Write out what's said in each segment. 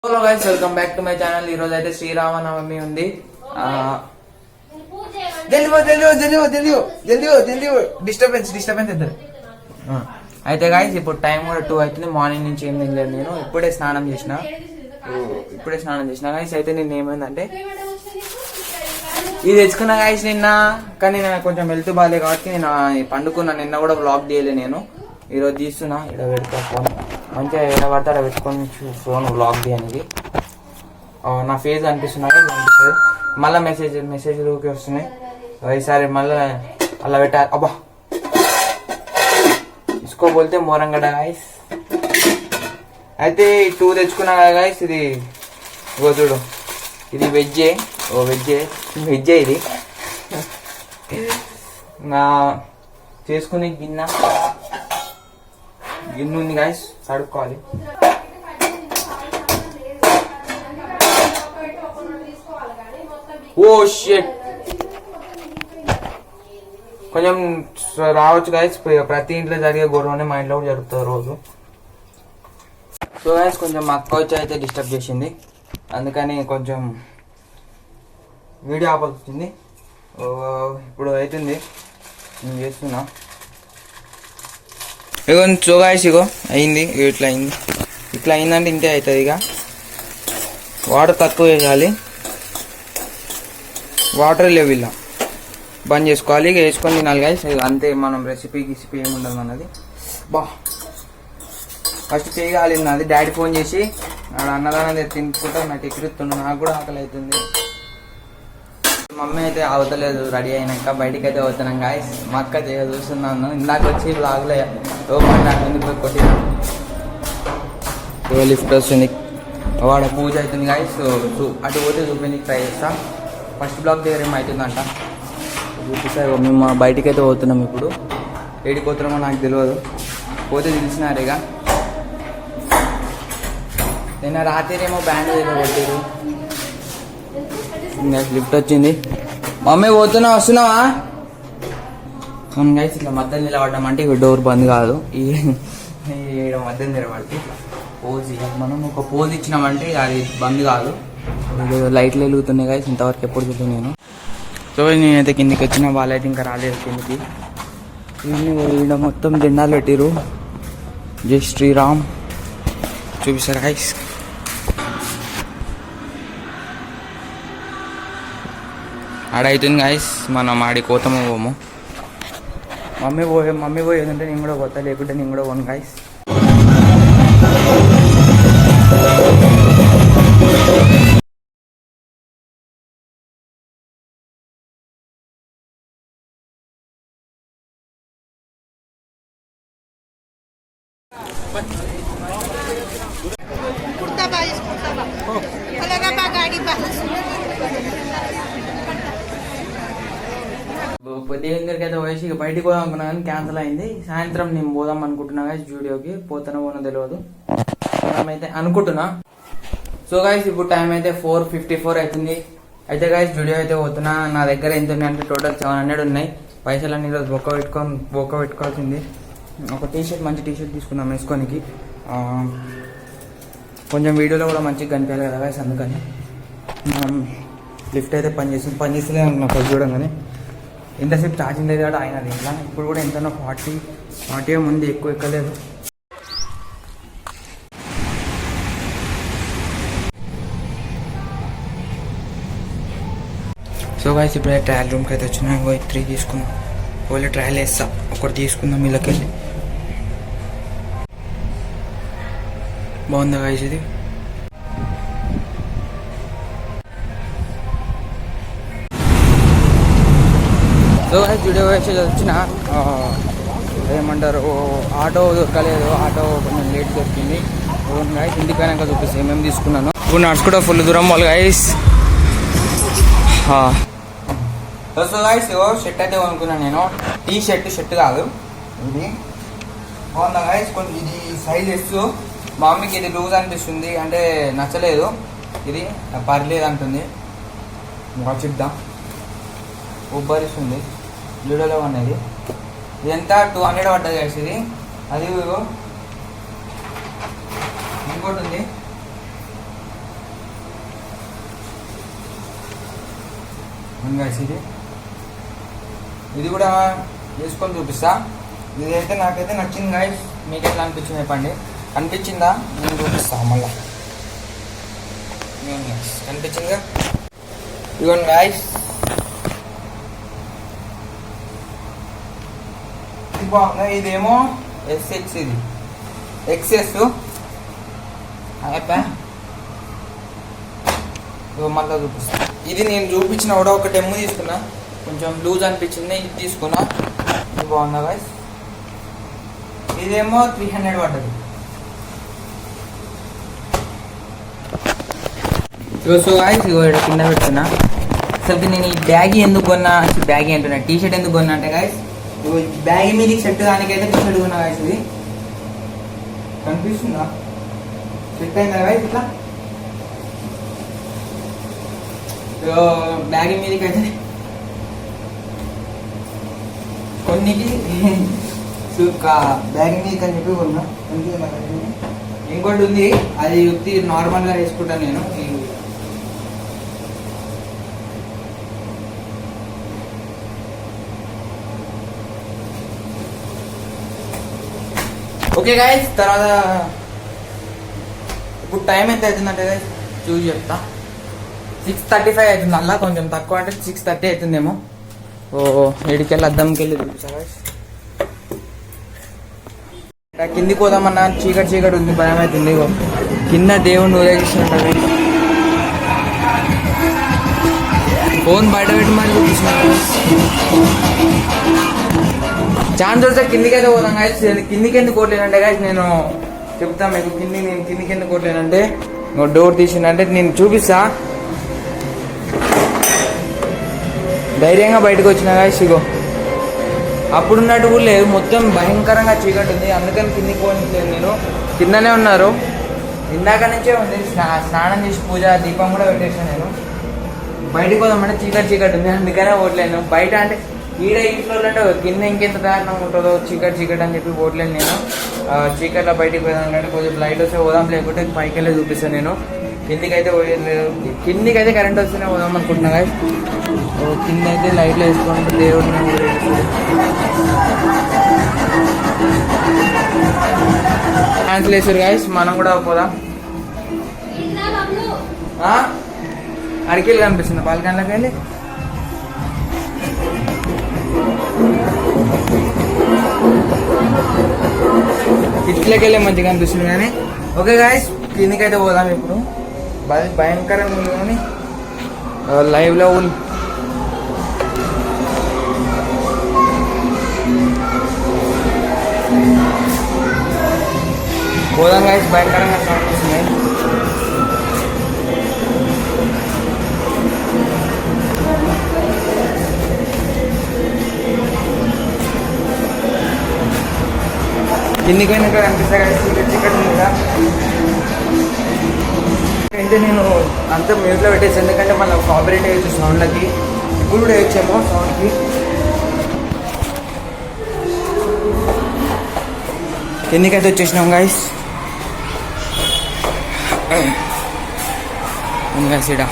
Hello guys, welcome back to my channel. ఈ రోజు అయితే శ్రీరామనవమి ఉంది. డిస్టర్బెన్స్ ఇద్దరు. అయితే గైస్ ఇప్పుడు టైం కూడా 2 అవుతుంది. మార్నింగ్ నుంచి ఏం తినలేదు నేను. ఇప్పుడే స్నానం చేసిన గైస్. అయితే నేను ఏమైందంటే ఇది తెచ్చుకున్నా గైస్ నిన్న. కానీ నేను కొంచెం హెల్త్ బాగాలేదు కాబట్టి నేను పండుకున్నా. నిన్న కూడా బ్లాగ్ తీయలే నేను. ఈరోజు తీస్తున్నా. ఇక్కడ పెడతా ఫోన్ మంచిగా ఎడబడతా అక్కడ పెట్టుకొని ఫోన్ బ్లాగ్ తీయడానికి. నా ఫేస్ అనిపిస్తున్నాయి మళ్ళీ మెసేజ్లు ఊకే వస్తున్నాయి. ఈసారి మళ్ళీ అలా పెట్టాలి. అబ్బా తీసుకోబోతే మోరంగడ గాయస్. అయితే 2 తెచ్చుకున్నా కదా గాయస్. ఇది చూడు, ఇది వెజ్జే ఇది నా చేసుకునే గిన్నె ఉంది గాయస్. కడుక్కోవాలి. ఓ షిట్, కొంచెం రావచ్చు గాయస్. ప్రతి ఇంట్లో జరిగే గొడవనే మా ఇంట్లో కూడా జరుగుతుంది రోజు. సో గాయస్ కొంచెం మా అక్క వచ్చి అయితే డిస్టర్బ్ చేసింది. అందుకని కొంచెం వీడియో ఆపాల్సి వచ్చింది. ఇప్పుడు అవుతుంది, నేను చేస్తున్నా. ఇగో సో గాయస్, ఇగో అయింది. ఇట్లా అయిందంటే ఇంతే అవుతుంది. ఇక వాటర్ తక్కువ వేయాలి. వాటర్ లేవు, ఇలా బంద్ చేసుకోవాలి. ఇక వేసుకొని తినాలి గాయస్. అంతే, మనం రెసిపీ ఏమి ఉండదు అన్నది. ఫస్ట్ చేయగాలి నాది. డాడీ ఫోన్ చేసి అన్నదానం తినుకుంటా నాకు ఎక్కిరిస్తుండు. నాకు కూడా ఆకలి అవుతుంది. మమ్మీ అయితే అవతలేదు. రెడీ అయినాక బయటికి అయితే పోతున్నాం గాయస్. మా అక్క చూస్తున్నాను. ఇందాక వచ్చి బ్లాగ్లో ముందుకు కొట్టినా. లిఫ్ట్ వస్తుంది, వాడ పూజ అవుతుంది గాయస్. అటు పోతే చూపించి ట్రై చేస్తా. ఫస్ట్ బ్లాక్ దగ్గర ఏమవుతుందంట చూపిస్తారు. మేము బయటికి అయితే పోతున్నాం. ఇప్పుడు ఏడికి పోతున్నామో నాకు తెలియదు. పోతే తెలిసినారు. ఇక నిన్న రాత్రి ఏమో బ్యాండ్ దగ్గర కొట్టారు. లిఫ్ట్ వచ్చింది. మమ్మీ వస్తున్నావా? గైస్ ఇట్లా మధ్యలో నిలబడ్డామంటే ఇక డోర్ బంద్ కాదు. ఈ మధ్యలో నిలబడితే పోజ్ మనం ఒక పోజ్ ఇచ్చినామంటే అది బంద్ కాదు. లైట్లు వెలుగుతున్నాయి గైస్. ఇంతవరకు ఎప్పుడు చూద్దాం నేను. సో నేనైతే కిందికి వచ్చిన, వాళ్ళైతే ఇంకా రాలేదు కిందికి. ఈడ మొత్తం జెండాలు పెట్టిరు. జై శ్రీరామ్ చూపిస్తారు గైస్. ఆడవుతుంది గాయస్. మనం ఆడి కోతము పోము. మమ్మీ పోయేదంటే నేను కూడా పోతా, లేకుంటే నేను కూడా పోను గాయస్. దేవుని దగ్గరికి అయితే పోయేసి ఇక బయటికి పోదాం అనుకున్నా కానీ క్యాన్సిల్ అయింది. సాయంత్రం నేను పోదాం అనుకుంటున్నా గాయస్. స్టూడియోకి పోతానో తెలియదు, అయితే అనుకుంటున్నా. సో గాయస్ ఇప్పుడు టైం అయితే 4:54 అవుతుంది. అయితే గాయస్ స్టూడియో అయితే పోతున్నా. నా దగ్గర ఎంత ఉన్నాయి అంటే టోటల్ 700 ఉన్నాయి. పైసలన్నీ ఈరోజు బొక్క పెట్టుకోవాల్సింది. ఒక టీషర్ట్, మంచి టీషర్ట్ తీసుకున్నాం వేసుకోనికి. కొంచెం వీడియోలో కూడా మంచిగా కనిపించాలి కదా గాయస్. అందుకని లిఫ్ట్ అయితే పనిచేస్తలే అనుకున్నా ఫస్ట్ చూడంగానే. ఇంతసేపు ఛార్జింగ్ లేదు కాబట్టి అయినది. ఇలా ఇప్పుడు కూడా ఎంతనో 40 ముందు ఎక్కువ ఎక్కలేదు. సో గాయస్ ఇప్పుడే ట్రయల్ రూమ్కి అయితే వచ్చినా. 3 తీసుకున్నాం. ఓన్లీ ట్రయల్ వేస్తా. ఒకటి తీసుకుందాం ఇళ్ళకెళ్ళి. బాగుందా గాయస్ ఇది? సో వీడియో వేసి వచ్చిన ఏమంటారు, ఆటో దొరకలేదు. ఆటో కొంచెం లేట్ దొరికింది. గాయస్ ఇంటికైనాక చూపిస్తాయి ఏమేమి తీసుకున్నాను. ఇప్పుడు నడుచుకుంటా ఫుల్ దూరం వాళ్ళు గాయస్. సో గాయస్ షర్ట్ అయితే కొనుక్కున్నాను నేను. టీ షర్ట్ కాదు ఇది. బాగుందా గాయస్? కొంచెం ఇది సైజ్ ఎస్. మా మమ్మీకి ఇది లూజ్ అనిపిస్తుంది, అంటే నచ్చలేదు. ఇది పర్లేదు అంటుంది. చూద్దాం. ఉబ్బరిస్తుంది. లూడోలో ఉన్నది. ఇది ఎంత 200 పడ్డది గాయస్ ఇది. అది ఇంకోటి ఉంది గైస్ ఇది కూడా వేసుకొని చూపిస్తా. ఇదైతే నాకైతే నచ్చింది గైస్. మీకు ఎట్లా అనిపించింది చెప్పండి. అనిపించిందా నేను చూపిస్తా మళ్ళా. కనిపించిందిగా ఇదిగోండి గైస్. ఇది బాగుంది. ఇదేమో ఎస్ఎక్స్, ఇది ఎక్సెస్ అయిపోయా. మళ్ళీ చూపిస్తా. ఇది నేను చూపించిన కూడా ఒక టెమ్ తీసుకున్నా, కొంచెం లూజ్ అనిపించింది, ఇది తీసుకున్నా. ఇది బాగుందా గైస్. ఇదేమో 300 పడ్డది. సో గైస్ ఇగో ఇక్కడ కింద పెడుతున్నా. అసలు నేను ఈ బ్యాగీ ఎందుకు కొన్నా, బ్యాగీ అంటున్నా, టీ షర్ట్ ఎందుకు కొన్నా అంటే గైస్, బ్యాగీ మీద సెట్ దానికైతే టీ షర్ట్ కొన్నా గైస్. ఇది కనిపిస్తుందా, సెట్ అయిందా గైస్ ఇట్లా. బ్యాగీ మీదకి అయితే కొన్నికి బ్యాగ్ మీదకి అని చెప్పి కొన్నా. ఇంకోటి ఉంది, అది యుక్తి నార్మల్గా వేసుకుంటాను నేను. ఓకే గైస్, తర్వాత ఇప్పుడు టైం ఎంత అవుతుందంటే గైస్ చూసి చెప్తా. 6:35 అవుతుంది. అలా కొంచెం తక్కువ అంటే 6:30 అవుతుందేమో. ఏడికెళ్ళి అద్దంకి వెళ్ళి చూపిస్తా గైస్. కిందికి పోదామన్నా చీకటి చీకటి ఉంది, భయం అవుతుంది. కింద దేవుడిని ఊరేగిస్తున్నట్టు ఫోన్ బయట పెట్టి మరి చూపిస్తున్నాను. ఛాన్స్ వస్తే కిందికి అయితే పోదాం గాయస్. కిందికి ఎందుకు కొట్టలేనంటే గాయస్ నేను చెప్తాను మీకు. నేను కిందికి ఎందుకు కొట్టలేనంటే డోర్ తీసిందంటే నేను చూపిస్తా. ధైర్యంగా బయటకు వచ్చిన గాయస్. ఇగో అప్పుడున్నట్టు కూడా లేదు, మొత్తం భయంకరంగా చీకటి ఉంది. అందుకని కిందికి పోలేదు. నేను కిందనే ఉన్నారు, ఇందాక నుంచే ఉంది. స్నానం చేసి పూజ దీపం కూడా పెట్టేసాను. నేను బయటకు పోదామంటే చీకటి ఉంది, అందుకనే పోవట్లేను. బయట అంటే ఈడ ఇంట్లో అంటే కింద ఇంకెంత దారుణంగా ఉంటుందో చీకటి అని చెప్పి పోవట్లేను నేను. చీకట్లో బయటికి పోదాం కంటే కొంచెం లైట్ వస్తే పోదాం, లేకుంటే పైకి వెళ్ళి చూపిస్తాను నేను. కిందికి అయితే పోయలేదు. కిందికి అయితే కరెంట్ వస్తేనే పోదాం అనుకుంటున్నా గాయస్. కింద అయితే లైట్లు వేసుకుంటూ దేవుడిని క్యాన్సిల్ చేశారు గాయస్. మనం కూడా పోదాం. అడికెళ్ళి కనిపిస్తుంది బాల్కన్లోకి వెళ్ళి. ఇట్లకి వెళ్ళి మంచిగా అనిపిస్తుంది కానీ. ఓకే గాయస్, కిందికి అయితే పోదాం. ఇప్పుడు భయంకరంగా ఉంది కానీ లైవ్లో పోదాం గాయస్. భయంకరంగా సౌండ్ వస్తున్నాయి. కిందికి పోయినాక కనిపిస్తాయి కదా చీకటి మీద. అంటే నేను అంతా మ్యూట్లో పెట్టేసి, ఎందుకంటే మళ్ళీ కాపరేట్ వేయచ్చు సౌండ్లకి. ఇప్పుడు కూడా వేయచ్చేమో సౌండ్కి. కిందికైతే వచ్చేసినాం గాయస్. సీడా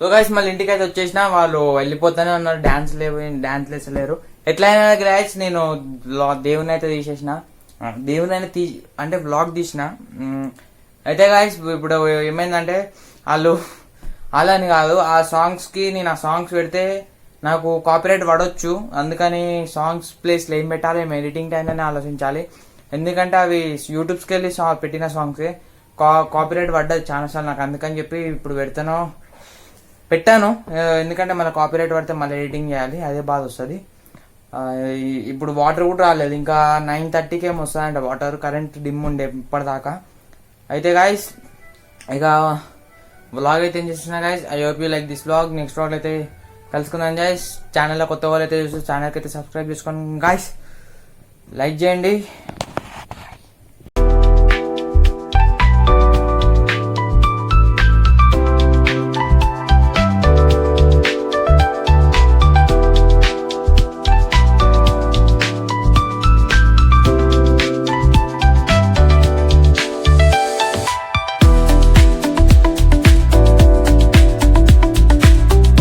సో గైస్ మళ్ళీ ఇంటికి అయితే వచ్చేసిన. వాళ్ళు వెళ్ళిపోతానే ఉన్నారు, డాన్స్ వేసలేరు. ఎట్లయినా గైస్ నేను దేవుని అయితే తీసేసిన, దేవుని అయితే అంటే బ్లాగ్ తీసిన. అయితే గైస్ ఇప్పుడు ఏమైందంటే వాళ్ళు అలా అని కాదు, ఆ సాంగ్స్ కి నేను ఆ సాంగ్స్ పెడితే నాకు కాపీరైట్ పడవచ్చు. అందుకని సాంగ్స్ ప్లేస్లో ఏం పెట్టాలి, ఏం ఎడిటింగ్ టైంలోనే ఆలోచించాలి. ఎందుకంటే అవి యూట్యూబ్స్కి వెళ్ళి పెట్టిన సాంగ్సే. కాపీరైట్ పడ్డది చాలాసార్లు నాకు. అందుకని చెప్పి ఇప్పుడు పెట్టాను. ఎందుకంటే మళ్ళీ కాపీరైట్ పడితే మళ్ళీ ఎడిటింగ్ చేయాలి, అదే బాధ వస్తుంది. ఇప్పుడు వాటర్ కూడా రాలేదు. ఇంకా 9:30కి ఏమో వస్తుందంట వాటర్. కరెంట్ డిమ్ ఉండే ఇప్పటిదాకా. అయితే గాయస్ ఇక వ్లాగ్ అయితే ఏం చేస్తున్నా guys. I hope you like this vlog. Next vlog అయితే కలుసుకుందాం గాయస్. ఛానల్లో కొత్త వాళ్ళు అయితే చూస్తే ఛానల్కి అయితే సబ్స్క్రైబ్ చేసుకోండి గాయస్. లైక్ చేయండి.